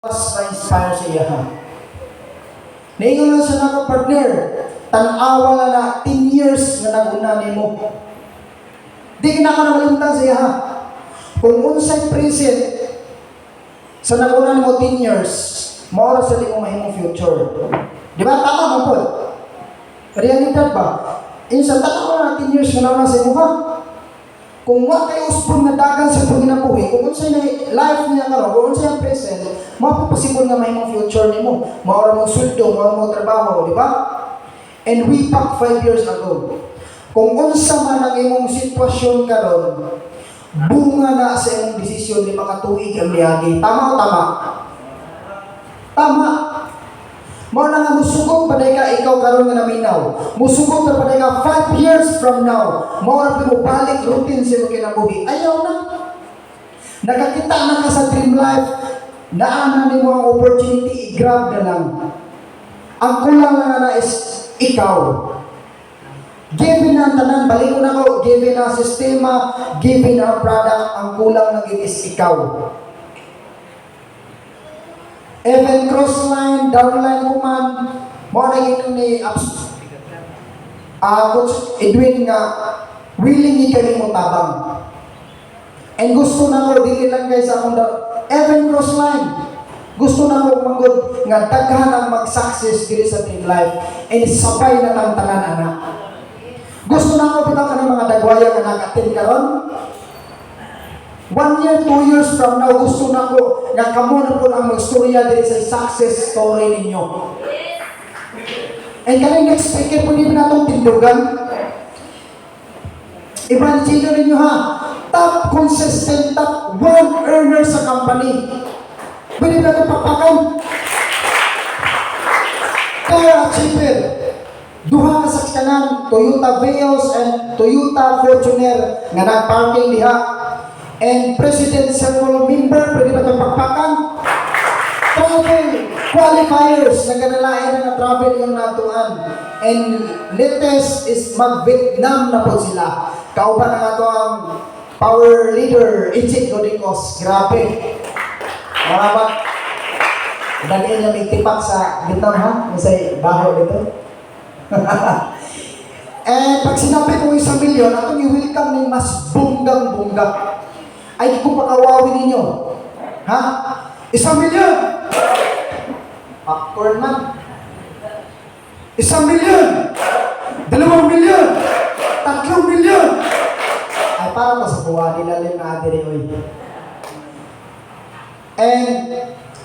mas na-inspire sa iya. Naingon lang sa naka partner, tanawa na 10 years na naguna nimo. Di na ka namalintang sa iya. Kung unsay present sa naguna nimo 10 years, maoras sa di mo mahimong future. Di ba? Tama mo po. Realidad ba? Insa tanawa na 10 years na sa imo ha. Kung wa kay usbon nga dagan sa paginabuhi, kung unsay na life niya karon, kung unsay ang present, mapapasibol nga mahimong future nimo. Maura mo suldo, maura mo trabaho, di ba? And we back 5 years ago. Kung unsa man ang imong sitwasyon karon, bunga na sa imong desisyon ni makatuig ang miyagi. Tama o tama? Tama. Mao na nga musugod pa ka ikaw karon nga naminaw. Musugod pa ka 5 years from now. Mao ra mo balik routine sa imong kinabuhi. Ayaw na. Nakakita na ka sa dream life, naana nimo ang opportunity, i-grab na lang. Ang kulang na na is ikaw. Given na ang tanan, balik ko na ko, given na ang sistema, given na ang product, ang kulang na is ikaw. Even crossline, downline ko man, mo na yun ni Coach Edwin nga, willing ni kami mo tabang. And gusto na ko, dili lang guys akong even crossline, gusto na ko manggod nga daghan ang mag-success diri sa team life and sabay na tang tanan ana. Gusto na ko bitaw kanang mga dagwaya nga nag-attend karon. 1 year, 2 years from now, gusto na ko nga kamo na po ang magstorya diri sa success story ninyo. And kaning next speaker po din na itong tindugan. Imagine ninyo ha, top consistent, top 1 earner sa company. Pwede na ito papakan. Kaya achiever. Duha ka sakyanan, Toyota Vios and Toyota Fortuner nga nag-parking diha. And President Circle member, pwede ba itong pagpakan? Travel qualifiers, nagkanalain na travel yung natuan. And latest is mag-Vietnam na po sila. Kauban na nga ito ang power leader, Ichik Godicos. Grabe. Mga ba? Dali niya may tipak sa Vietnam ha? Masay baho dito. And pag sinabi ko 1 milyon, atong i-welcome ni mas bunggang-bungga. Ay ko pakawawin ninyo. Ha? 1 milyon! Popcorn man. 1 milyon! 2 milyon! 3 milyon! Ay para pa sa buwa nila rin na atin oy. And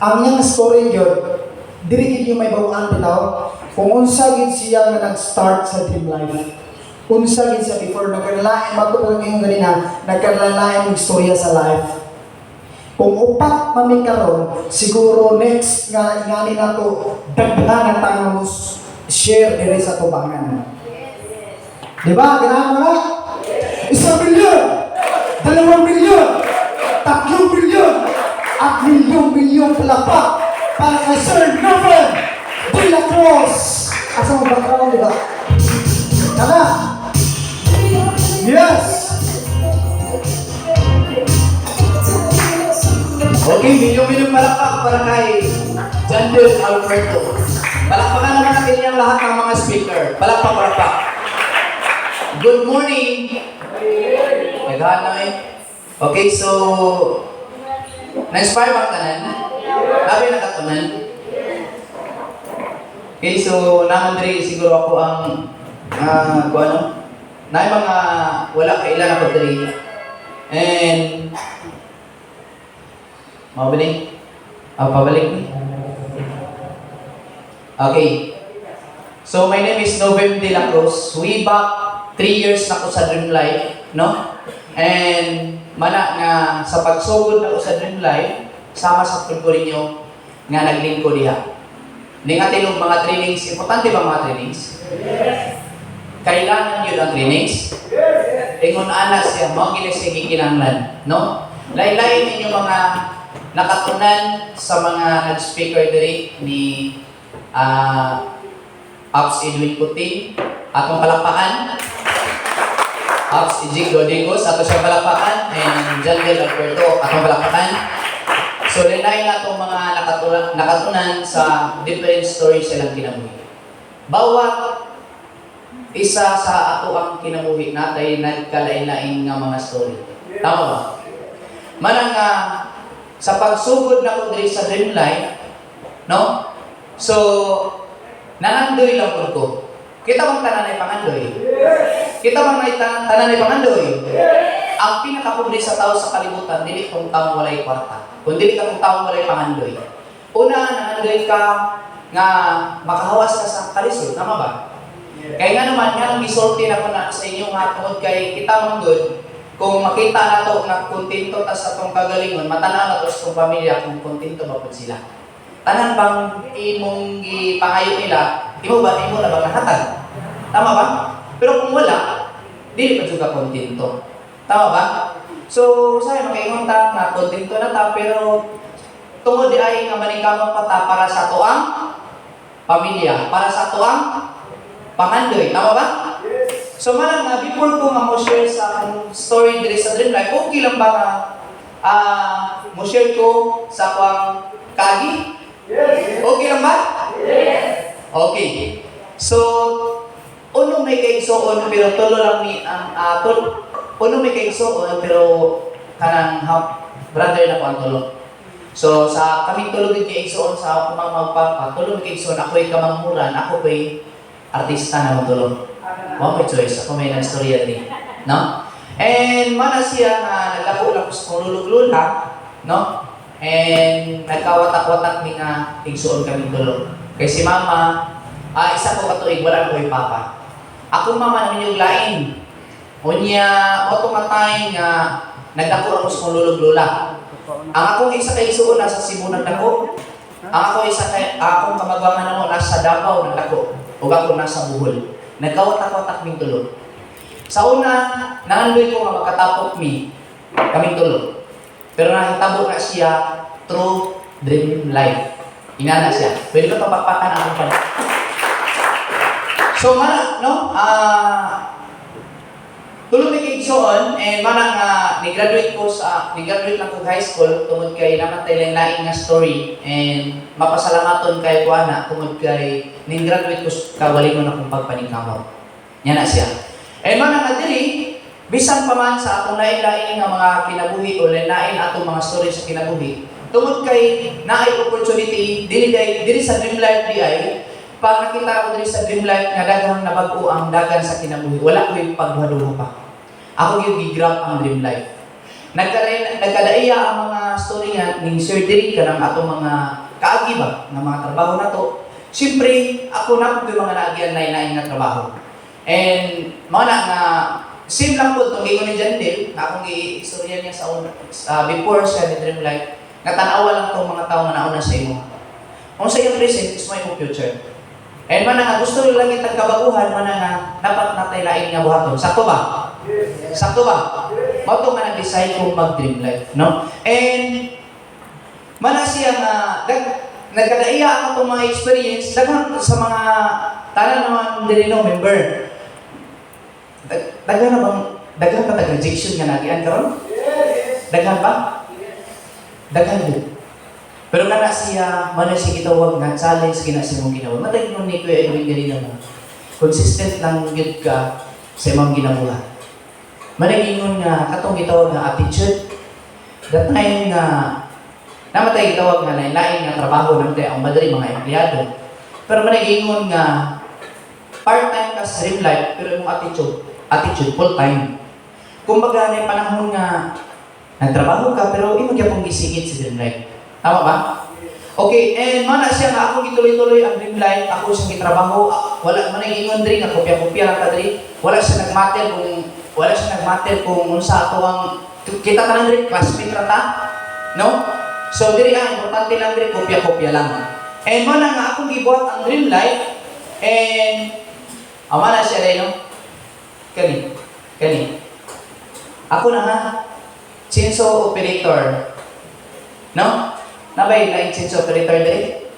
ang niyang story yun, dirigid yung may bawaan bitaw, kung unsa gid siya nga nag-start sa dream life. Unsa gid siya before nagkanalain, magtutulong ngayong ganina, nagkanalain yung istorya sa life. Kung upat mami karon, siguro next nga ingani nato daghan ang tangos share diri sa tubangan. Di ba? Ganahan mo na? 1 milyon! 2 milyon! 3 milyon! At milyong-milyong palakpak para kay Sir Novel de la Cruz. Asa mo background, di ba? Tara! Yes! Okay, milyong-milyong palakpak para kay Jandel Alberto. Palakpakan naman natin yung lahat ng mga speaker. Palakpak. Good morning! Naghaan na eh. Okay, so na-inspire ba ka nan? Labi na katunan? Okay, so naman rin siguro ako ang kung ano, na yung mga wala kailan ako rin. And mabalik? Pabalik ni? Okay. So my name is Novem de la Cruz. We back 3 years na ko sa Dream Life, no? And mana nga sa pagsugod na ko sa Dream Life, sama sa pagko ninyo nga naglingkod diha. Ning ating mga trainings, importante ba mga trainings? Yes. Kailangan yun ang trainings? Yes. Ingon ana siya, mga gilis siya gikinanglan, no? Lain-lain ninyo mga nakatunan sa mga nag-speaker diri ni Ops Edwin Putin, atong palakpakan. Ops Ijig Godicos, ato siyang palakpakan. And Jandel Alberto, atong palakpakan. So, linayin na itong mga nakatunan sa different stories silang kinabuhi. Bawat isa sa ato ang kinabuhi natay nagkalain-lain nga mga story. Tama ba? Manang nga, sa pagsugod na ko diri sa dream life, no? So, nanandoy lang po ko. Kita bang tanan ay pangandoy? Kita bang tanan ay pangandoy? Ang pinakapugli sa tao sa kalibutan, dili kung taong walay kwarta. Kung dili ka kung taong walay pangandoy. Una, nanandoy ka nga makahawas ka sa kalisod. Tama ba? Kaya nga naman, nga ang gisulti na ko na sa inyong hatungod kay kita manggod, kung makita na to na kontento ta sa itong kagalingon, matanaw na to sa itong pamilya kung kontento ba po sila. Tanan bang imong ipangayo nila, imo na ba nahatag? Tama ba? Pero kung wala, dili pa juga kontento. Tama ba? So, sabi makaingon ta na kontento na ta, pero tungod di ay nga maningkamot pa ta para sa tuang pamilya, para sa tuang pangandoy. Tama ba? So, malang na, before ko nga mo share sa story diri sa dream life, okay lang ba nga mo share ko sa kwang kagi? Yes. Okay lang ba? Yes. Okay. So, uno may kaigsoon pero tulo lang ni uno may kaigsoon pero kanang brother na ko ang tulo. So, sa kaming tulo din kaigsoon sa ako mga magpapa, tulo may kaigsoon, ako'y kamangmuran, ako ba'y artista na mo tulo. Wow, may choice. Ako may nagstorya din. No? And mana siya na naglako-lako sa kong lulug-lula, no? And nagkawatak-watak ni nga igsuon kami tulo. Kay si mama, isa ko katuig, wala ko yung papa. Ako mama namin yung lain. Unya, otomatay nga nagdako ako sa kong lulug-lula. Ang akong isa kay igsuon nasa Cebu nagdako. Ang ako isa kay akong kamagwangan mo nasa Davao nagdako. Ug ako nasa Bohol. Nagkawatak-watak ming tulo. Sa una, nangandoy ko nga makatapok kaming tulo. Pero nakitabo na siya through dream life. Inana siya. Pwede ko papakpakan ang akong pala. So, mana, no? Tulo may kigsoon, and mana nga, ni-graduate lang ko high school, tungod kay namatay lang laing nga story, and mapasalamaton kay Kuana, tungod kay ning-graduate ko kawalingon akong pagpaningkamot. Yan na siya. And mana nga diri, bisan pa man sa atong lain-lain nga mga kinabuhi o lain atong mga story sa kinabuhi, tungod kay naay opportunity, diri sa dream life di ay, pag nakita ko diri sa dream life nga daghang nabago ang dagan sa kinabuhi, wala ko yung paghaduho pa. Ako yung gigrab ang dream life. Nagkadaiya ang mga story nga ning surgery kanang atong mga kaagi ba nga mga trabaho na to. Siyempre, ako na po yung mga naagyan na nga trabaho. And mga nga same lang po itong gigon ni Jandil na akong i-istorya niya sa before siya ni dream life, nga tanawa lang itong mga tao na nauna sa imo. Kung sa iyong present is my future. And mana nga gusto lang itang kabaguhan, mana nga dapat natay lain nga buhaton. Sakto ba? Yes. Sakto ba? Yes. Mauto nga nag-decide kung mag-dream life, no? And mana siya nga nagkadaiya ako itong mga experience daghan sa mga tanan naman Delino member. Daghan pa tag-rejection nga nagian karon? Yes. Daghan ba? Yes. Daghan din. Pero kana siya, mana siya gitawag nga challenge kina sa imong ginawa. Matay nun ni Kuya Edwin ganina mo. Consistent lang gyud ka sa imong ginabuhat. Managingon nga katong gitawag nga attitude. That time nga namatay gitawag nga lain nga trabaho nang ang madali mga empleyado. Pero managingon nga part-time ka sa dream life pero imong attitude full-time. Kumbaga na panahon nga nagtrabaho ka pero imo gyapon gisigit sa dream life. Tama ba? Okay, and mana siya nga ako gituloy-tuloy ang dream life, ako siyang gitrabaho, wala man ingon diri nga kopya-kopya lang ka diri. Wala siya nagmatter kung unsa ato ang kita tanan diri classmate ra ta. No? So diri ang importante lang diri kopya-kopya lang. And mana nga akong gibuhat ang dream life and mana siya dai no? Kani. Ako na ha. Chainsaw operator. No? Nabay na chainsaw operator diri?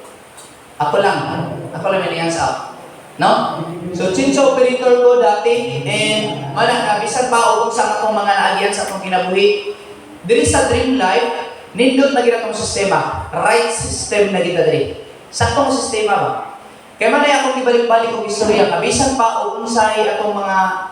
Ako lang may sa no? So chainsaw operator ko dati and mana bisan pa og sa atong mga naagyan sa atong kinabuhi. Diri sa dream life nindot na gina tong sistema, right system na kita diri. Sa tong sistema ba? Kaya man ay akong ibalik-balik og istorya, kabisan pa o unsay atong mga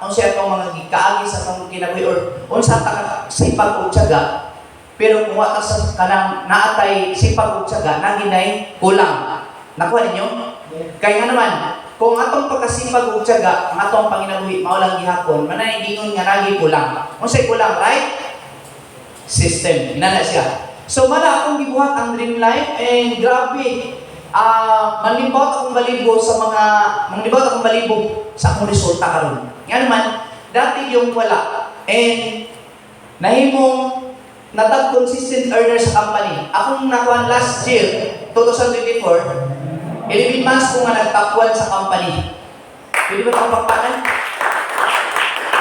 kaagi sa atong kinabuhi or unsa ta sipag og tiyaga. Pero kung wala sa kanang naatay sipag og tiyaga, naginay kulang. Nakuha ninyo? Kaya nga naman, kung atong pagkasipag og tiyaga, ang atong panginabuhi mao lang gihapon, manay gingon nga nagi kulang. Unsay kulang, right? System. Inana siya. So mala akong gibuhat ang dream life and grabe. Manlibot akong balibo sa akong resulta karon. Nga naman, dati yung wala. And nahimong natag consistent earner sa company. Akong nakuha last year, 2024, 11 months ko nga nag-top 1 sa company. Pwede ba itong pakpakan?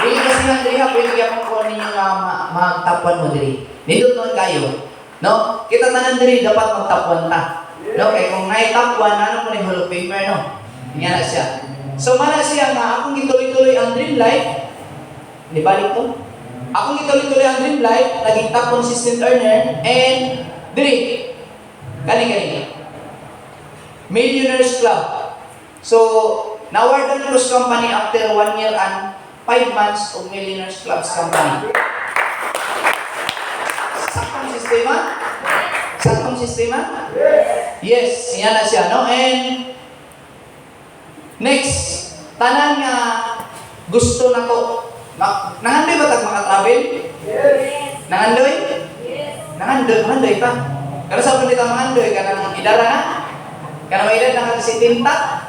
Dili kasi nga diri ha, pwede akong kuha ninyo nga mag-top 1 mo diri. Nindot noon kayo. No? Kita tanan diri dapat mag-top 1 ta. No, kaya kung na-top 1, ano mo ni Hall of Famer, no? Nga na siya. So, mana siya nga, akong gituloy-tuloy ang dream life. Di balik to? Akong gituloy-tuloy ang dream life, naging top consistent earner, and diri, kani. Millionaires Club. So, na-award ang Cruz Company after 1 year and 5 months of Millionaires Club's company. Saktong sistema? Saktong sistema? Yes, yan na siya, no? And next, tanan nga gusto na to. Nangandoy ba tag maka-travel? Yes. Nangandoy? Yes. Nangandoy pa. Kaya sa pagkita mangandoy, kanang idara na? Kanang may edad na kasi tinta?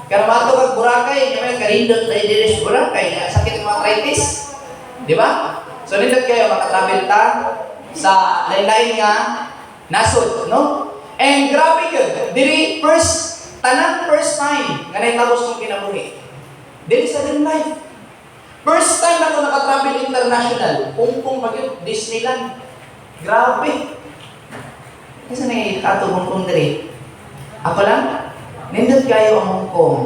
Kanang mato kag Boracay, may karindot na idilis Boracay, sakit ng arthritis. Di ba? So, nindot kayo, maka-travel ta sa lain-lain nga nasod, no? And grabe yun. Diri first time nga naitapos kong kinabuhi. Diri sa dream life. First time ako naka-travel international. Hong pa yun, Disneyland. Grabe. Kasi nangyayato Hong Kong diri. Ako lang, nindot kayo ang Hong Kong.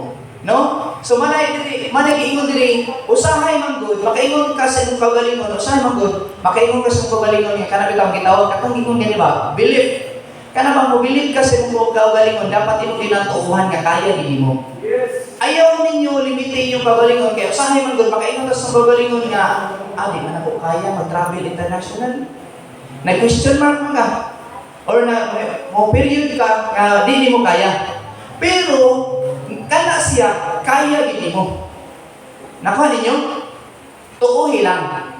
No? So manay giingon diri, usahay man good, makaingon ka sa imong kagalingon, usahay man good, makaingon ka sa imong kagalingon nga kana bitaw gitawag katong ingon gani ba? Believe. Kana ba mo believe ka sa imong kagalingon, dapat imo ginatuuhan nga kaya gid mo. Yes. Ayaw ninyo limitin yung kagalingon kay usahay man good, makaingon ka sa kagalingon nga, di man ako kaya mag-travel international. Nag-question mark man ka. Or na mo period ka nga di mo kaya. Pero kana siya, kaya gini mo. Nakuha ninyo? Tuuhi lang.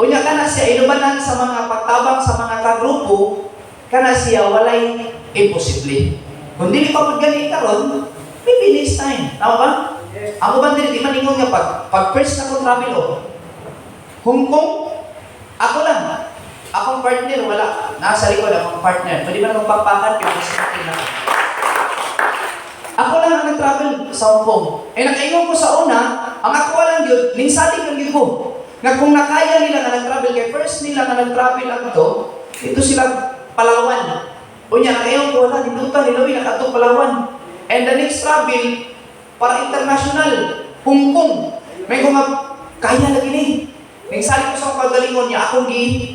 Unya kana siya, inubanan sa mga pagtabang sa mga kagrupo, kana siya, walay imposible. Kung dili pa magani karon, maybe next time. Tama ba? Yes. Ako ba di maningon nga pag first na ko travel Hong Kong, ako lang. Akong partner, wala. Nasa likod akong partner. Pwede ba naman pagpakan? Pero sa akin lang. Ako lang ang nag-travel sa Hong Kong. Nakaingon ko sa una, ang ako lang yun, minsating lang yun ko. Nga kung nakaya nila na nag-travel, kaya first nila na nag-travel ako ito sila Palawan. Unya, nakaingon ko, wala, dindutan, nilawin, nakato Palawan. And the next travel, para international, Hong Kong. May kung kaya lagi ni. Minsaling ko sa pagalingon niya, akong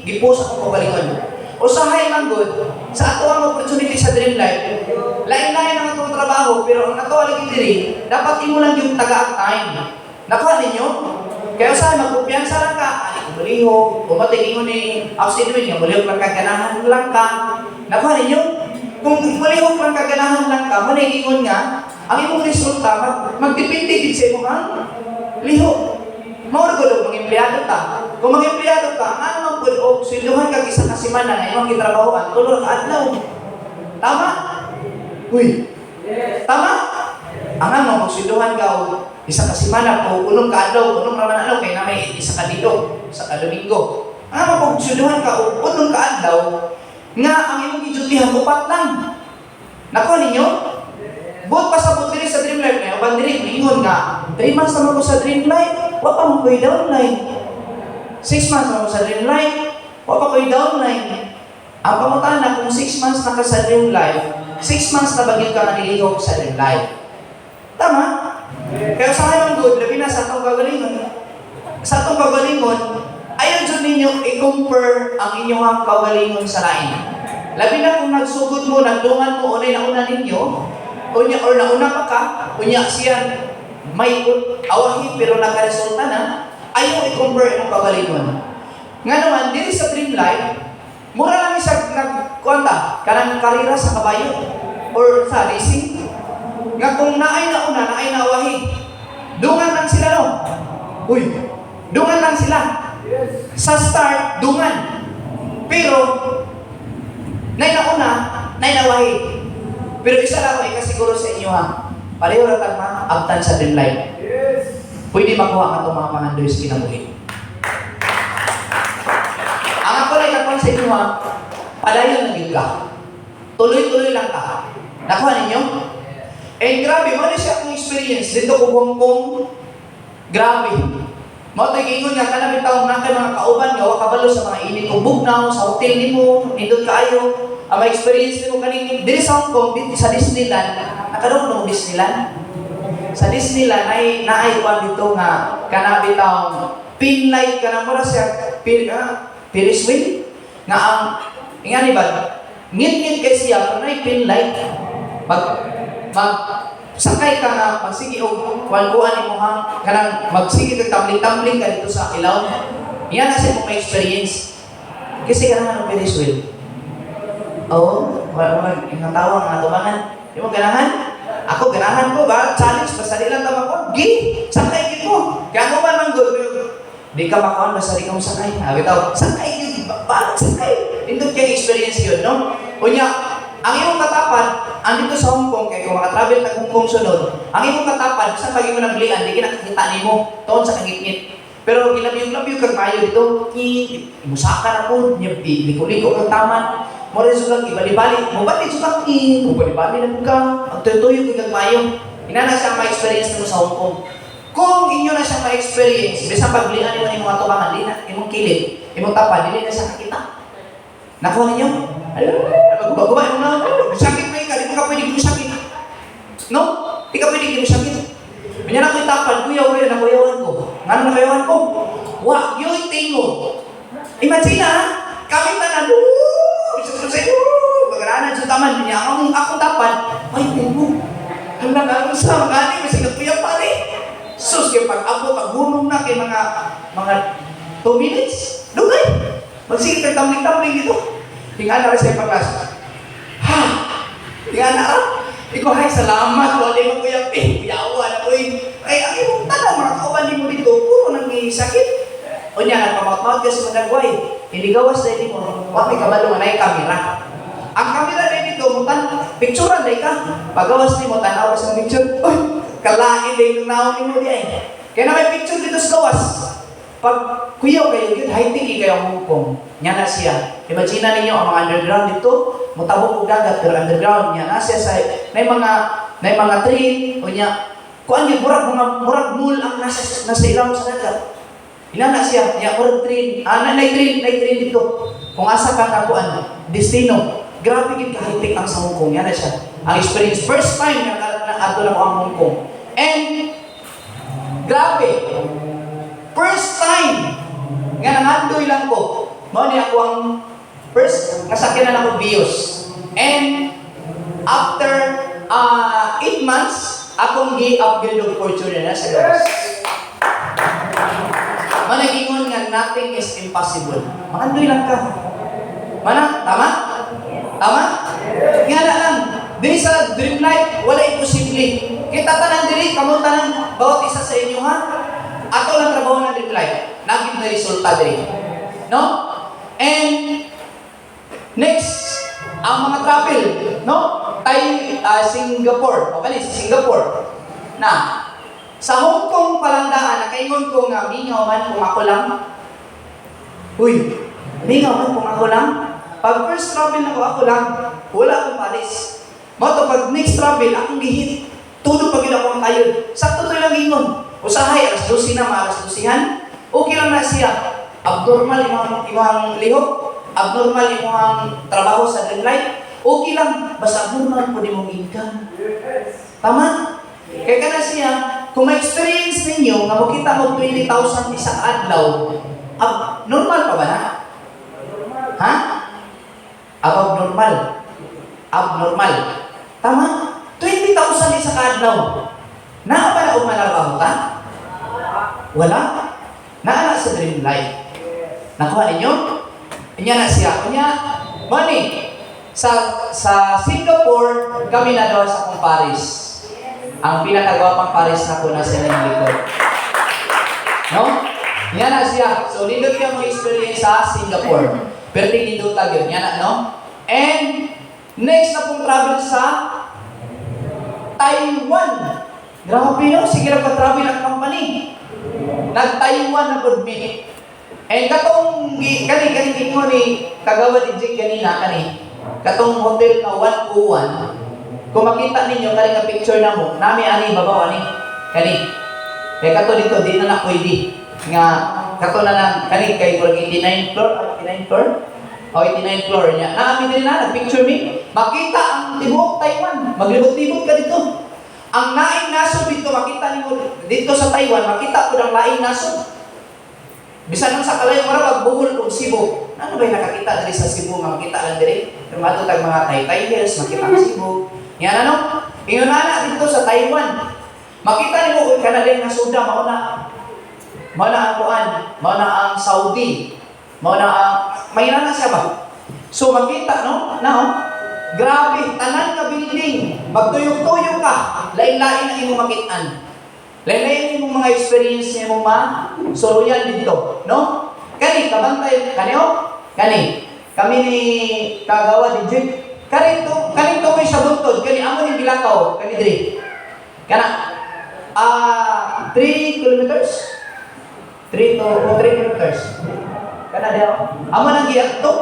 gipost akong pagalingon. Usahay man good, sa ato ang opportunity sa dream life, lain-lain ang atong trabaho, pero ang ato lagi diri, dapat imo lang yung taga time. Nakuha ninyo? Kaya usahay, magkumpiyansa lang ka, kung malihog, kumating ingo ni outside mo niya, malihog lang ka, ganahan lang ka. Nakuha ninyo? Kung malihog lang ka, ganahan lang ka, manigingon nga, ang imong resulta, magdepende din sa imo kang lihog. Maurgulog, mga empleyado ta. Kung mga empleyado ka, ano man po, sweldohan ka isa ka semana na imong gitrabahoan, tulog ka adlaw. Tama? Uy. Tama? Ang ano, magsweldohan ka o isa ka semana o ulong ka adlaw, ulong raman adlaw, kaya na may isa ka dito, sa Domingo. Ang ano, magsweldohan ka o ulong ka adlaw, nga ang imong gidutihan, upat lang. Nakuha ninyo? Buot pa sa buot diri sa dream life na yun, diri, ingon nga, 3 months naman ko sa dream life, wa pa mo ko'y downline. 6 months naman ko sa dream life, wa pa ko'y downline. Ang pamutaan na kung 6 months na ka sa dream life, 6 months na bagyo ka nanilihog sa dream life. Tama? Kaya sa akin ang good, labi na sa atong kagalingon. Sa atong kagalingon, ayaw dyan ninyo i-compare ang inyong kagalingon sa lain. Labi na kung nagsugod mo, nagdungan mo, unay nauna ninyo, unya, or nauna pa ka, unya siya, may awahi pero nagkaresulta na, ayaw i-compare mong kagalingon. Nga naman, dili sa dream life, mura lang isa nagkuanta, kanang karira sa kabayo, or sa racing. Nga kung naay na una, naay na awahi, dungan lang sila no. Uy, dungan lang sila. Sa start, dungan. Pero, nay na una, nay na awahi. Pero isa lang ako ikasiguro sa inyo ha, pareho lang abtan sa dream life. Pwede makuha ka itong mga pangandoys kinabuhi. Ang ako lang ikakuha sa inyo ha, padayon na ka. Tuloy-tuloy lang ka. Nakuha ninyo? Eh grabe, mo na siya akong experience dito ko Hong Kong. Grabe. Mo ito ikingon nga ka na bitawang na kay mga kauban nga wakabalo sa mga init o bugnaw sa hotel nimo, nindot kaayo. Ang mga experience nimo kaning diri sa Hong Kong, dito sa Disneyland, nakaroon mo Disneyland. Sa Disneyland ay naaywan dito nga kana bitawang pin light kana mo ra siya Ferris wheel nga ang ingani ba ngit-ngit kay siya na pin light mag sakay ka nga magsige og kuan-kuan imo hang kanang magsige kag tumbling-tumbling ka dito sa ilaw. Yan na sa mga experience. Kasi kanang ano Ferris wheel. Oh, wala nga tawag nga tumangan. Di mo ganahan? Ako ganahan ko ba? Challenge basta di lang tama ko. Gi, sakay gid ko. Kaya mo man manggol. Di ka makaon basta di ka mo sakay. Bitaw, sakay gid ba? Sakay. Indot kay experience yun, no? Unya, ang imong katapan, andito sa Hong Kong, kaya kung maka-travel na Hong Kong sunod, ang imong katapan, sa pagi mo naglian, di kinakita nimo, toon sa kangit-ngit. Pero gilabiyog-labiyog kag maayo dito, imusaka na po, liko-liko kag taman, mo rin sulang ibali-bali, mo ba din sulang ibali-bali na po ka, ang tuyo-tuyo kag maayo. Inana siya ma-experience mo sa Hong Kong. Kung inyo na siya ma-experience, bisang paglian nimo ng mga tubangan, di na, imong kilid, imong tapan, di na siya kakita. Nakuha ninyo? Guba-guba yung mga, sakit pa di mo ka pwede sakit. No? Di ka pwede sakit. Ganyan ako itapan, kuya, nakuyawan ko. Nga na nakuyawan ko? Wa, yoy tingo. Imagine ha, kami tanan, magaranan sa taman, niya akong tapan, ay, tingo. Hanggang nga sa mga kasi nagkuya pa rin. Sus, kaya pag-abot, pag-hunong na kay mga 2 minutes, dugay. Magsige kang tumbling-tumbling dito. Tingnan na rin sa ipaglas. Ha! Tingnan na rin. Ikaw, ay, salamat. Wala mo kuya, kuyawan ako ay, ang iyong tanang mga kauban mo dito, puro nang sakit. O niya, nagpamaut-maut kasi magagway. Hindi gawas na hindi mo. Wala may kabalo nga na yung kamera. Ang kamera na dito, picturean na ka. Pagawas ni mo, tanaw sa picture. Uy, kalain na yung naon mo di ay. Kaya na may picture dito sa gawas. Pag kuyaw kayo, yun, high-tech kayo ang Hong Kong. Yan na siya. Imagine na ninyo ang mga underground dito, mutabok og dagat, pero underground niya. Na siya sa, may mga train, o niya, kuan yun, murag mall ang nasa ilaw sa dagat. Inana siya, niya, murag train, na-train dito. Kung asa ka na kuan, destino. Grabe yun ka-high-tech ang sa Hong Kong. Yan na siya. Ang experience, first time na ato na ko ang Hong Kong. And, grabe, first time nga nangandoy lang ko. Mao ni ako ang first nasakyanan ako Vios. And after 8 months, akong gi-upgrade og Fortuner na sa gawas. Managingon nga nothing is impossible. Mangandoy lang ka. Mana? Tama? Tama? Nga na lang. Dili sa dream life, wala imposible. Kita tanan diri, kamo tanan bawat isa sa inyo ha. Ato lang trabaho ng dream life. Naging na resulta diri. No? And next, ang mga travel, no? Singapore. O kani, Singapore. Na, sa Hong Kong palandaan, nakaingon ko nga, mingaw man kung ako lang. Uy, mingaw man kung ako lang. Pag first travel na ko, ako lang. Wala akong Paris. Mato, pag next travel, akong gihit. Tudo pag ako ang kayod. Sakto to lang ingon. Usahay, alas 12 na, alas 12han. Okay lang na siya. Abnormal imong lihok. Abnormal imong trabaho sa dream life. Okay lang. Basta abnormal po di mong income. Tama? Kaya ka na siya, kung ma-experience ninyo, nga makita mo 20,000 isang adlaw, normal pa ba na? Ha? Above normal. Abnormal. Tama? 20,000 isa kaadlaw. Naa ba na umanarbaho ka? Wala. Naa na sa dream life. Nakuha ninyo? Inya na siya. Inya, money. Sa Singapore, kami na daw sa akong Paris. Ang pinakagwapang Paris na ko na sa likod. No? Yan na siya. So, nindot ka mo experience sa Singapore. Pero nindot yun. Yan na, no? And, next na pong travel sa Taiwan. Grabe, no? Sige lang pa-travel ang company. Nag-Taiwan na good minute. And katong, kani mo ni Kagawad Ijik kanina, katong hotel na 101, kung makita ninyo, kani nga picture na mo, nami ani, babaw ani, kani. Kaya kato dito, di na pwede. Nga, kato na lang, kani, kay 89 floor, 89 floor? O, 89 floor niya. Nami din na, picture me, makita ang tibuok Taiwan, maglibot-libot ka dito. Ang laing nasod dito, makita ninyo, dito sa Taiwan, makita ko ng laing nasod. Bisan nung sa kalayo mara magbuhol og Cebu. Ano ba yung nakakita diri sa Cebu nga makita lang diri? Tumato tag mga Taytay Hills, makita ang Cebu. Yan ano? Ingon na dito sa Taiwan. Makita nimo kung kanadeng nasuda mao na. Mao na ang kuan, mao na ang Saudi. Mao na ang mayroon na siya ba? So makita no? Now, grabe tanan ka building. Magtuyok-tuyok ka. Lain-lain ang imong makitaan. Lain-lain yung mga experience niya mo so royal dito, no? Kani, kabantay, kani o? Kani, kami ni Kagawad Ijik. Kani to may sabuntod, kani amo ni Bilakaw, kani diri. Kana, 3 kilometers? 3 kilometers. Kana diya, amo nang giyak to.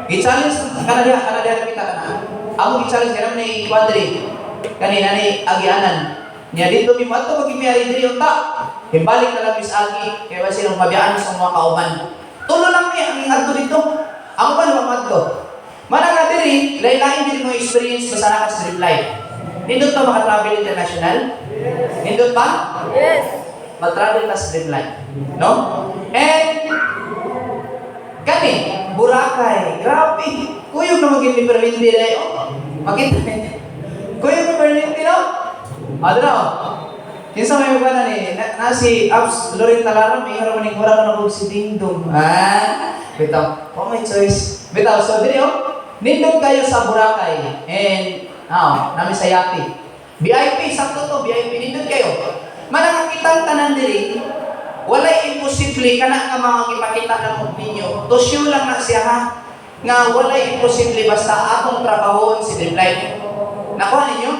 Gi-challenge, kana diya kita kana. Amo gi-challenge, kana ni Quadri. Kani, nani, agianan. Nya dito mi mato magimiyari diri unta. Himbalik na lang mis agi kay wa silang mabiyaan sa mga kauban. Tulo lang ni ang adto dito. Ang man wa madto. Mananga diri lain-lain din mo experience basta ka sa dream life. Nindot pa maka-travel international? Nindot pa? Yes. Mag-travel ka sa dream life. No? And kani Boracay, grabe. Kuyog na maging ni Perlindi dai oh. Makita. Kuyog ni Perlindi no? Adra, kinsa may mga ni na si Abs Lorin Talaran may hara maning ora na si Dingdong. Bitaw, oh my choice. Bitaw, so diri oh, nindot kayo sa Boracay and nami sa Yati. VIP sakto to, VIP nindot kayo. Manakakita tanan diri. Walay imposible kana nga mga gipakita ng ninyo. To show lang na siya ha. Nga walay imposible basta atong trabahon si Dream Life. Nakuha ninyo?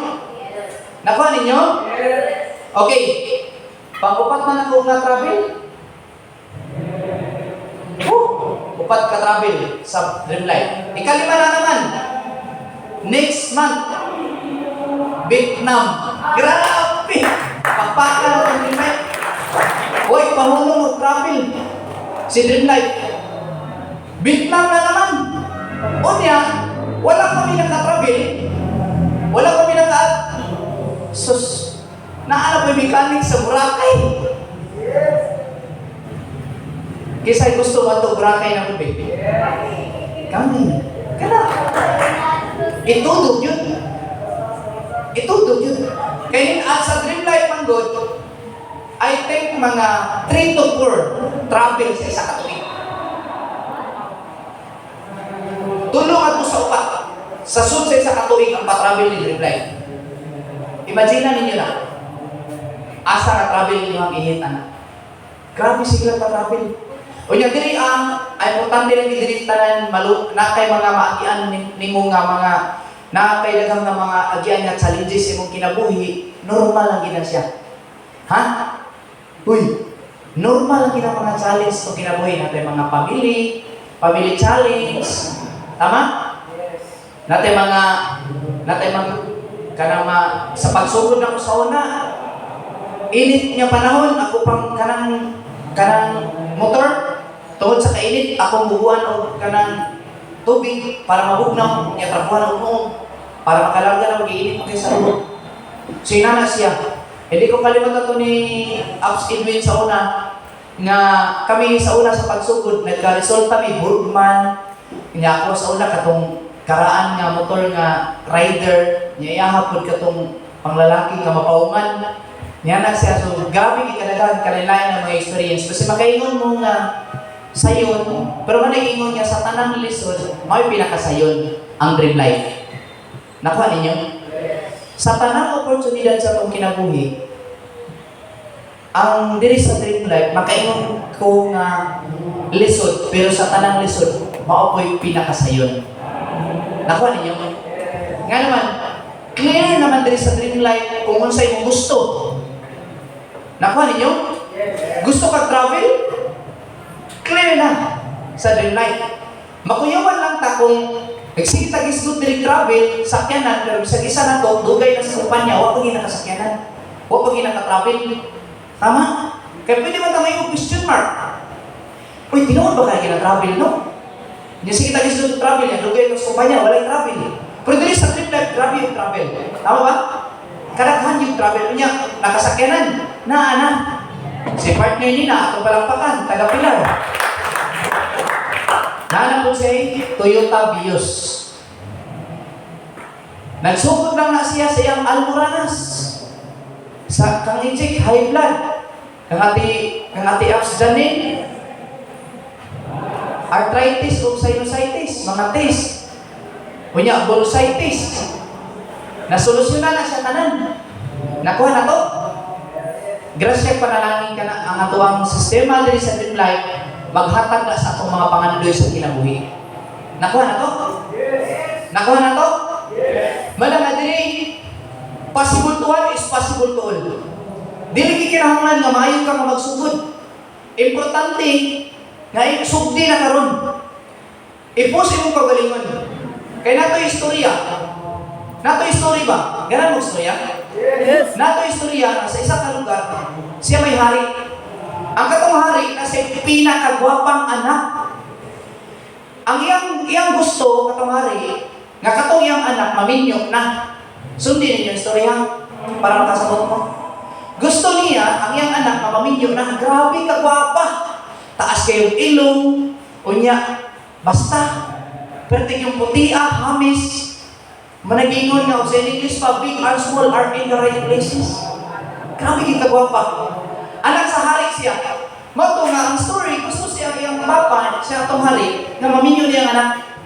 Nakuha ninyo? Okay. Pang-upat man ako nga travel? Upat ka travel sa Dream Life. Ikalima na naman. Next month. Vietnam. Grabe! Pagpakan ng Dream Life. Hoy, pahulong mo travel. Si Dream Life. Vietnam na naman. O niya, wala kami naka-travel. Wala kami sus, naala pa mechanic sa Boracay. Kisa'y gusto mo ito Boracay na kubig. Kami. Kana. Itudog yun. Itudog yun. Kaya at sa Dream Life man God, I think mga 3 to 4 travel sa isa katuig. Tulong ako sa upat. Sa sud sa isa katuig ang patravel ni Dream Life. Imagine ninyo na. Asa ka travel ninyo ang ihit anak. Grabe sila pa-travel. O niya diri ay importante rin diri tanan na kay mga maagian nimo nga mga na kay daghang nga mga agian nga challenges imong kinabuhi, normal lang gina siya. Ha? Uy, normal lang gina mga challenge sa kinabuhi natin mga family challenge. Tama? Yes. Natin mga kanang sa pagsugod ako sa una, init niya panahon, ako pang kanang motor, tungod sa kainit, ako bubuan o kanang tubig para mabugnaw, niya trabuhan ako para makalarga na mag-iinit kayo sa loob. So inana siya. Hindi ko kalimutan to ni Abs Edwin sa una, nga kami sa una sa pagsugod, nagka-result kami, Burgman, niya ako sa una katong karaan nga motor nga rider, niya ihapon ka tong panglalaki nga mapaungan. Niya na siya, so grabe ikadaghan kanilayan ng mga experience. Kasi makaingon mo nga sayon, pero managingon niya sa tanang lisod, may pinakasayon ang dream life. Nakuha ninyo? Sa tanang oportunidad sa itong kinabuhi, ang diri sa dream life, makaingon ko nga lisod, pero sa tanang lisod, maupoy pinakasayon. Nakuha ninyo? Nga naman, clear naman diri sa dream life kung unsay mo gusto. Nakuha ninyo? Gusto ka-travel? Clear na sa dream life. Makuyawan lang ta kung nagsigitag isgot diri travel, sakyanan, pero sa isa na to, dugay na sa kumpanya, huwag pag nakasakyanan. Huwag pag nakaka-travel. Tama? Kaya pwede man tayo yung question mark. Uy, tinuod ba kaya kina-travel, no? Hindi sigitag isgot travel yan, dugay na sa kumpanya, walang travel. Pero diri sa dream life, grabe yung travel. Tama ba? Kadaghan yung travel niya, nakasakyanan, na. Si partner niya, atong palampakan, taga-Pilar. Naana po siya, Toyota Vios. Nagsugod lang na siya sa iyang Almoranas. Sa kang inject, high blood. Kang ati Abs Janin. Arthritis o sinusitis, mga test. Kunya, bursitis. Nasolusyonan na siya tanan. Nakuha na to. Grasya panalangin ka na ang atuang sistema diri sa dream life, maghatag na sa atong mga pangandoy sa kinabuhi. Nakuha na to? Nakuha na to? Malang na diri, possible to one is possible to all. Dili kikinahanglan nga maayo ka magsugod. Importante nga sugdi na karon. I-post imong kagalingon. Kay nato istorya. Nato istorya ba? Ganan mo istorya? Yes. Nato istorya sa isa ka lugar, siya may hari. Ang katong hari kasi pinakagwapang anak. Ang iyang gusto katong hari, nga katong iyang anak maminyo na. Sundin ninyo istorya para makasabot mo. Gusto niya ang iyang anak maminyo na, grabe kagwapa. Taas kayong ilong, unya, basta. Perting yung puti, hamis. Managingon nga, sa English pa, big or small are in the right places. Grabe yung kagwapa. Anak sa hari siya. Mato nga, ang story, gusto siya iyang papa, siya itong hari, na maminyo niyang anak.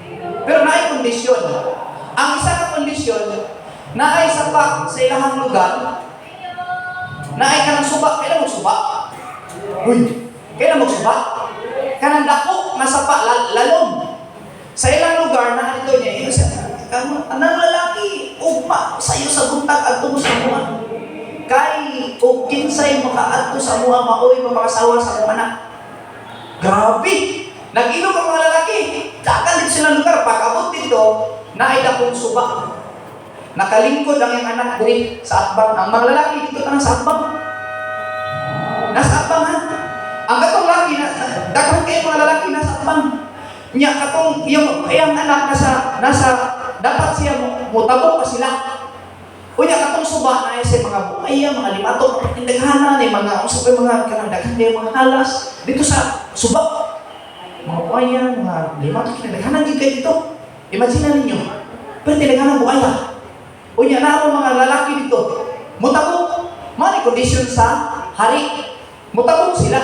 Pero naay kondisyon. Ang isa na kondisyon, naay sapa sa ilahang lugar, naay ka ng suba. Kailan mo suba? Uy, kailan mo suba? Kanang dako, masapa, lalong. Sa ilang lugar, na ito niya, anang lalaki, ugma, sa'yo sa buntag, adto mo sa mga. Kay, o kinsay makaadto sa mga maoy, mapakasawa sa mga anak. Grabe! Nag-ilog ang mga lalaki. Kakalit sila lugar, pag-abot dito, naida kong suba. Nakalingkod ang yung anak diri sa atbang. Ang mga lalaki dito na sa atbang. Nasa atbang ha? Ang katong laki, dagang kayo mga lalaki nasa atbang. Nya katong yung anak nasa dapat siya mutabok pa sila. Unya katong suba na sa mga buaya, mga limato, tindaghana ni mga usap mga kanang daghan kay mga halas dito sa suba. Mga buaya, mga limato tindaghana gyud kay dito. Imagine ninyo. Pero tindaghana buaya. Unya na mga lalaki dito. Mutabok, mao condition sa hari. Mutabok sila.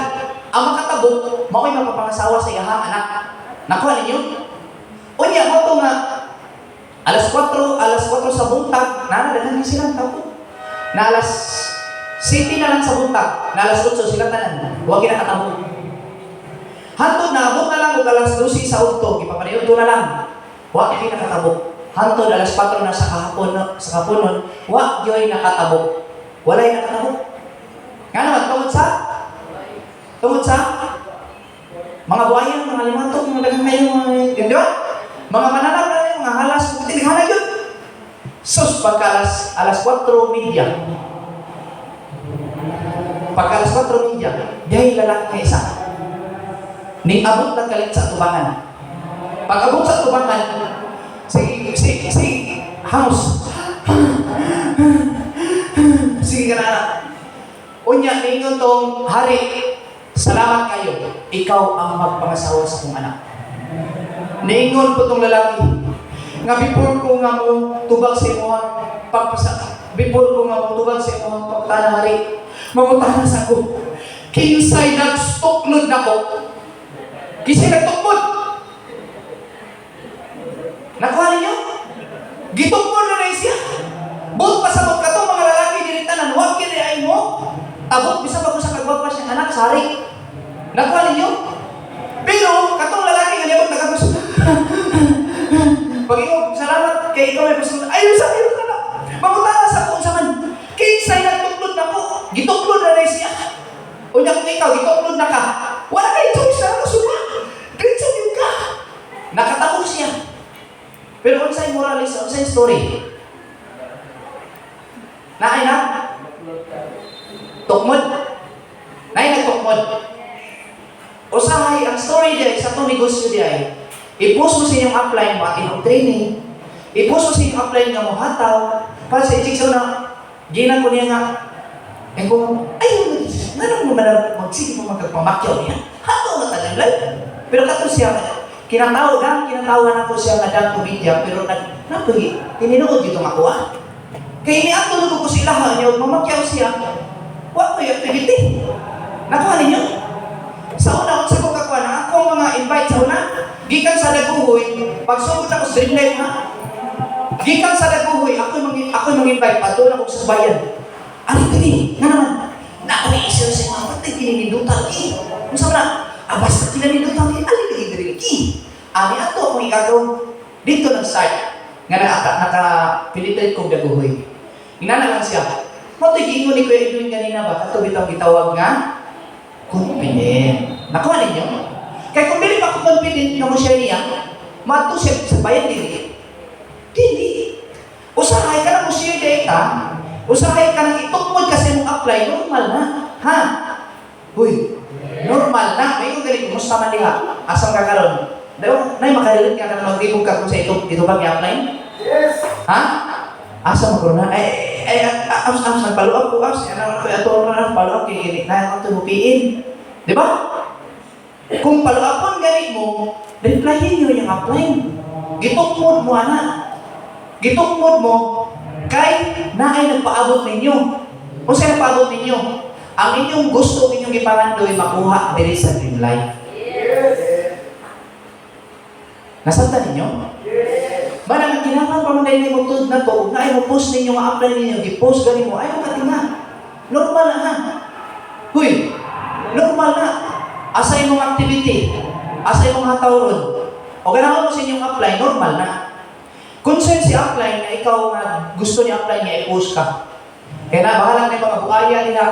Ang makatabok, mao'y mapapangasawa sa iyahang anak. Nakuha ninyo? Unya, mo ito nga, alas 4 sa buntag, nanadagan niya silang tapos. Na alas 7 na lang sa buntag, na alas 8 silang tanan. Huwag kinakatabok. Hantod na, abot na lang, huwag alas 12 sa ulto, ipapanayod na lang. Huwag kinakatabok. Hantod, alas 4 na sa kahaponon, huwag yo'y nakatabok. Wala'y nakatabok. Nga naman, tungod sa mga buhayan, mga limatok, mga dagang kayo, di ba? Mga mananap na yun, mga halas, tinighanay yun. Sus, pagka alas 4:30. Pagka alas 4:30, dihay lalaki na isa. Ni abot na kalit sa tubangan. Pag abot sa tubangan, si House. Sige ka na. Unya, ningon tong hari, salamat kayo. Ikaw ang magpangasawa sa kong anak. Niingon po itong lalaki. nga before ko nga mo tubag sa imo pagpasa, before ko nga mo tubag sa imo pagtanahari, mamutahan sa ko. Kinsay nagstuklod na ko. Kinsay nagtuklod. Nakuha ninyo? Gituklod na rin siya. Buot pasabot ka to, mga lalaki diritanan, huwag kiniay mo. Tabot, bisa ba ko sa kagwagwas ng anak, sari. Nakuha ninyo? Pero, katong lalaki nga niyabot nagagwas. Pag-iog, salamat kay ikaw may pasunod. Ayun sa na. Mamutala sa kung sa man. Kinsay nagtuklod na ko. Gituklod na rin siya. O niya kung ikaw, gituklod na ka. Wala kayo choice na nakasuba. Diretso din ka. Nakatakot siya. Pero kung sa'yo moralis, kung sa'yo story. Naay na? Tukmod. Naay nagtukmod. Usahay, ang story diya, sa itong negosyo diya, i-post mo sa inyong upline mo at inyong training, i-post mo sa inyong upline nga mo hataw, para sa ichiksaw na, gina ko niya nga, eh kung, ayun, nanong mo man magsige mo magpamakyaw niya, hataw na talang. Pero kato siya, kinatawanan ko siya nga dang komedya, pero napuhi, tininood dito nga kuha. Kaya iniatulog ko sila ha, niya, mamakyaw siya, what ko yung activity? Nakuha ninyo? Sa una, kung sa kong kakuha na, akong mga invite sa una, gikan sa Daguhoy, pagsugod ako sa Dreamlife ha, gikan sa Daguhoy, ako yung invite, patuloy ako sa bayan. Ano kini? Nga naman, nakuha sa mga patay, kininindutan ki. Kung sa na, basta kininindutan ki, alin ki. Ani ato akong igagaw, dito nag-start. Nga naka-pilitin kong Daguhoy. Inana lang siya, mato'y giingon ni Kuya Edwin kanina ba, kato bitang gitawag nga, confident. Nakuha ninyo? Kaya kung bilip ako confident na mo siya niya, mato siya sa bayan din. Dili. Usahay ka na mo share data, usahay ka na itukmod kasi mong apply, normal na. Ha? Uy, normal na. May kong galing, kumusta man diha? Asang kakaroon? Dahil, makalilit ka na mag-ribog ka kung sa ito ba i-apply? Yes. Ha? Asa mo ko na? Nagpalo up ko, follow up kay na ako tumupiin. Di ba? Kung follow up ganit mo, replyin nyo yung apply. Gitukmod mo, anak. Gitukmod mo, kay na ay nagpaabot ninyo. Kung saan nagpaabot ninyo, ang inyong gusto, inyong ipangandoy, makuha diri sa dream life. Nasabtan ninyo? Manang kinahanglan pa man dahil motud na to, na ay mo post ninyo, ma-apply ninyo, i-post gani mo, ayaw katinga. Normal na ha. Huy, normal na. Asa imong activity, asa imong hatawron. O ganahan mo sa inyong apply, normal na. Concern si apply na ikaw nga gusto ni apply nga i-post ka. Kaya na, baka lang na yung mga buaya nila,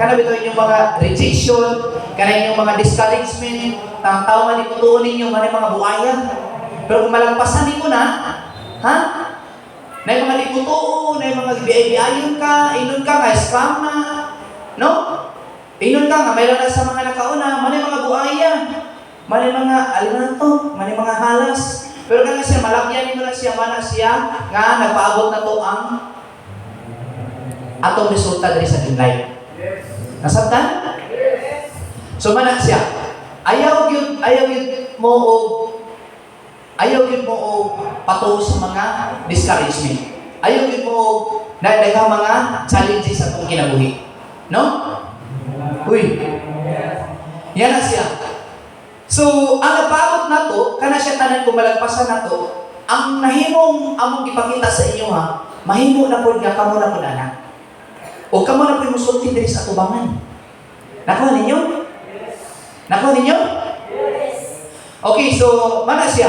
kanabito yung mga rejection, kanay yung mga discouragement, tao nga di tutuon ninyo, kanay mga buaya. Pero kung malagpasan mo na, ha? Na yung mga liputuon, na yung mga biyayon ka, inon ka, nga scam na, no? Inon ka nga, mayroon na sa mga nakauna, manay mga buaya, manay mga alimanto, manay mga halas. Pero kaya siya, malakyan mo na siya, mana siya, nga nagpaabot na to ang atong resulta dali sa life. Nasabtan? So mana siya, ayaw yun mo o patuo sa mga discouragement. Ayaw yun mo na daghang mga challenges sa itong kinabuhi. No? Uy. Yan na siya. So, ang nagpaabot na to, kana siya tanan kung malagpasan na to, ang nahimong among ipakita sa inyo ha, mahimo na po nga kamo na po anak. O kamo na po yung musulti diri sa tubangan. Nakuha ninyo? Nakuha ninyo? Okay, so, mana siya?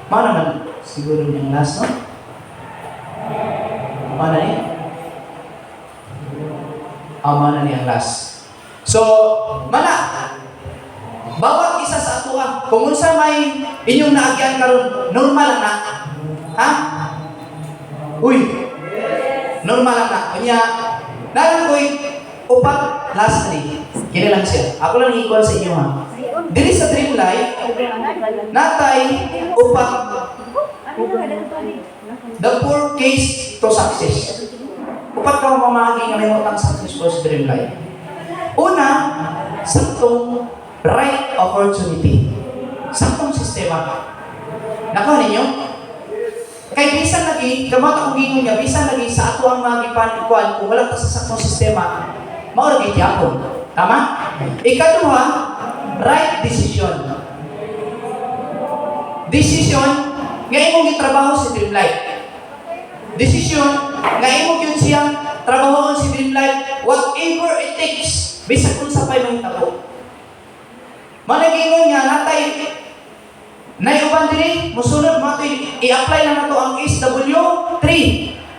Mana man? Siguro yung last, no? Mana niya? Mana niya ang last. So, mana? Bawat isa sa atuwa, kung unsa may inyong naagyan karon, normal na. Ha? Uy. Normal na. Kanya, nalang ko'y upat lastly. Kini lang siya. Ako lang equal sa inyo ha. Dili sa dream life, natay upat the four keys to success. Upat ka mamahagi ng limotang successful sa dream life. Una, saktong right opportunity. Saktong sistema. Nakuha ninyo? Kay bisan lagi, kamot akong gingon niya, bisan lagi sa ato ang mga gipanikuan, kung walang kasasaktong sistema, maura gityapon. Tama? Ikaduha, right decision. Decision, nga imong gitrabaho si Dreamlight. Decision, nga imong yun siyang trabahoon si Dreamlight, whatever it takes, bisan kung sa pa'y mahitabo. Managingon nga, natay, naiuban diri, musunod mo ito, i-apply na nato ang SW3.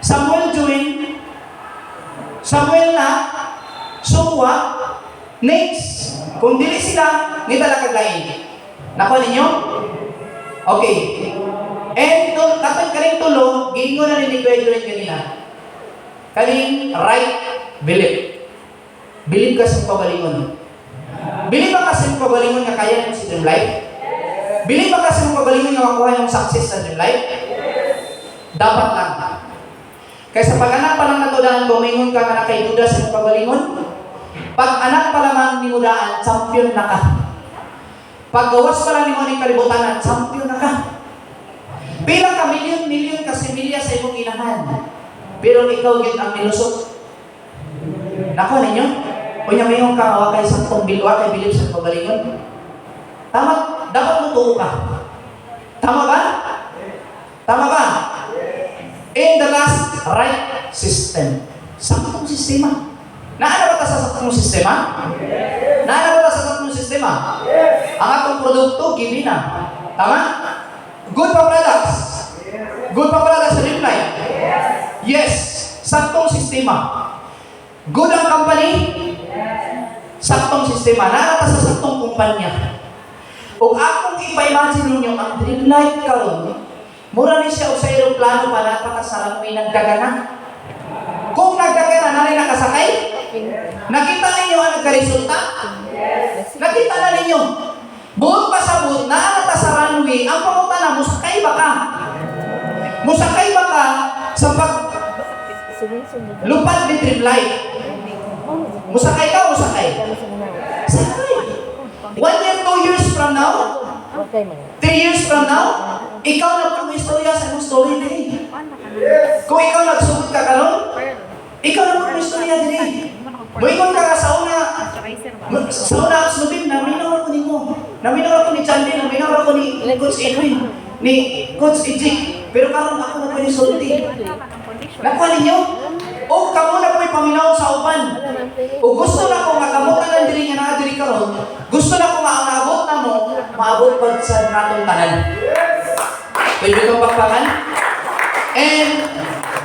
Samuel join, Samuel na, suwa, next. Kung dili sila, nitala kaglain. Nakuha ninyo? Okay. And katong kaning tulo, gingo na ni Kuya Julian kanina. Kaning right belief. Believe ka sa pagalingon. Believe ba ka sa pagalingon nga kaya mo si Dreamlife? Believe ba ka sa pagalingon nga makuha yung success sa Dreamlife? Dapat lang. Kaysa pag anak pa lang natudaan, bumingon ka nga na kay duda sa pagalingon. Pag anak pa lamang ni mudaan, champion na ka. Pag gawas pa lang ni mo ni kalibutan, champion na ka. Bilang ka milyon-milyon kasi milya sa imong inahan. Pero ikaw yun ang nilusot. Nako ninyo? Kunya mayroon ka, wakay sa itong bilwa, kay bilib sa pagalingon. Tama, dapat mutuo ka. Tama ba? Tama ba? In the last right system. Saktong sistema. Naana ba ta sa saktong sistema? Naana ba ta sa saktong sistema? Ang atong produkto, gibi na. Tama? Good pa products. Good pa products sa Dreamlife. Yes. Saktong sistema. Good ang company. Saktong sistema. Naana ta sa saktong kumpanya. Kung akong ipa-imagine ninyo, ang Dreamlife karon, mura ni siya o sa aeroplano pa napakasarang may nagdagana. Kung nagdagana, nanay nakasakay? Nakita ninyo ang nagkaresulta? Nakita na ninyo. Buot pa sa buot, naanata sa runway, ang panguta na, musakay ba ka? Musakay ba ka sa lupad ni Dreamlife? Musakay ka o musakay? Sakay. 1 year, 2 years from now? 3 years from now? Ikaw na po may istorya sa mong story din. Kung ikaw nagsugod ka karon, ikaw na po may istorya din. Buingon ka sa una Snubin, naminaw ako ni mo. Naminaw ako ni Chandy, naminaw ako ni Coach Edwin, ni Coach Ejik. Pero karon ako na po ni Sulti. Nakuha ninyo? O kamo na po'y paminaw sa uban. O gusto na ko makamutan ng diri nga na diri karon. Gusto na ko maabot na mo, maabot pag sa natong tanan. Pwede kong bakbakan? And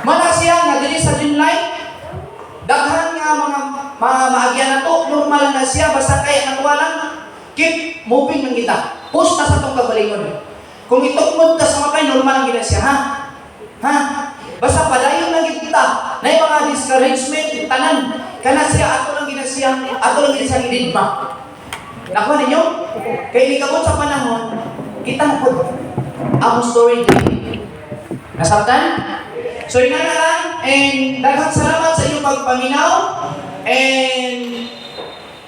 mana siya nga diri sa Dreamlife, daghan nga mga maagyan na to, normal na siya, basta kaya nakuha lang, keep moving ng kita. Push na sa itong kabalingon. Kung itukmod ka sa makay, normal ang gina siya, ha? Ha? Basta padayon lang kita, na yung mga discouragement, tanan, kana siya, ato lang gina siya, ato lang gina siya ididma. Nakuha ninyo? Kaya inikabot sa panahon, kita mo po, ang story din. Nasabtan? So yun na lang, and daghang salamat sa inyong pagpaminaw, and